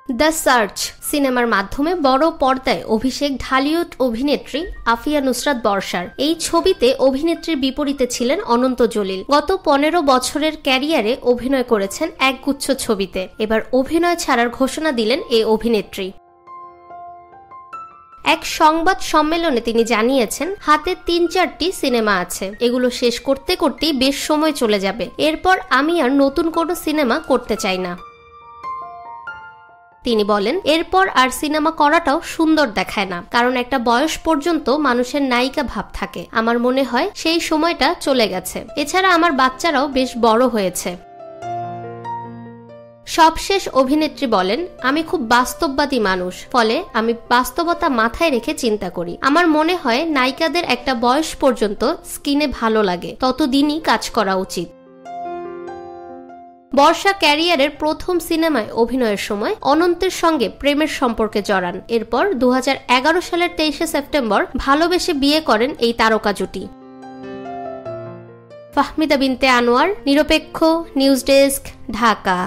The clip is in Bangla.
দ্য সার্চ সিনেমার মাধ্যমে বড় পর্দায় অভিষেক ঢালিউড অভিনেত্রী আফিয়া নুসরাত বর্ষার। এই ছবিতে অভিনেত্রীর বিপরীতে ছিলেন অনন্ত জলিল। গত 15 বছরের ক্যারিয়ারে অভিনয় করেছেন একগুচ্ছ ছবিতে। এবার অভিনয় ছাড়ার ঘোষণা দিলেন এই অভিনেত্রী। এক সংবাদ সম্মেলনে তিনি জানিয়েছেন, হাতে 3-4টি সিনেমা আছে, এগুলো শেষ করতে করতেই বেশ সময় চলে যাবে। এরপর আমি আর নতুন কোনো সিনেমা করতে চাই না। তিনি বলেন, এরপর আর সিনেমা করাটাও সুন্দর দেখায় না, কারণ একটা বয়স পর্যন্ত মানুষের নায়িকা ভাব থাকে। আমার মনে হয় সেই সময়টা চলে গেছে। এছাড়া আমার বাচ্চারাও বেশ বড় হয়েছে। সবশেষ অভিনেত্রী বলেন, আমি খুব বাস্তববাদী মানুষ, ফলে আমি বাস্তবতা মাথায় রেখে চিন্তা করি। আমার মনে হয় নায়িকাদের একটা বয়স পর্যন্ত স্কিনে ভালো লাগে, ততদিনই কাজ করা উচিত। বর্ষা ক্যারিয়ারের প্রথম সিনেমায় অভিনয়ের সময় অনন্তের সঙ্গে প্রেমের সম্পর্কে জড়ান। এরপর 2011 সালের 23শে সেপ্টেম্বর ভালোবেসে বিয়ে করেন এই তারকা জুটি। ফাহমিদা বিনতে আনোয়ার, নিরপেক্ষ নিউজ ডেস্ক, ঢাকা।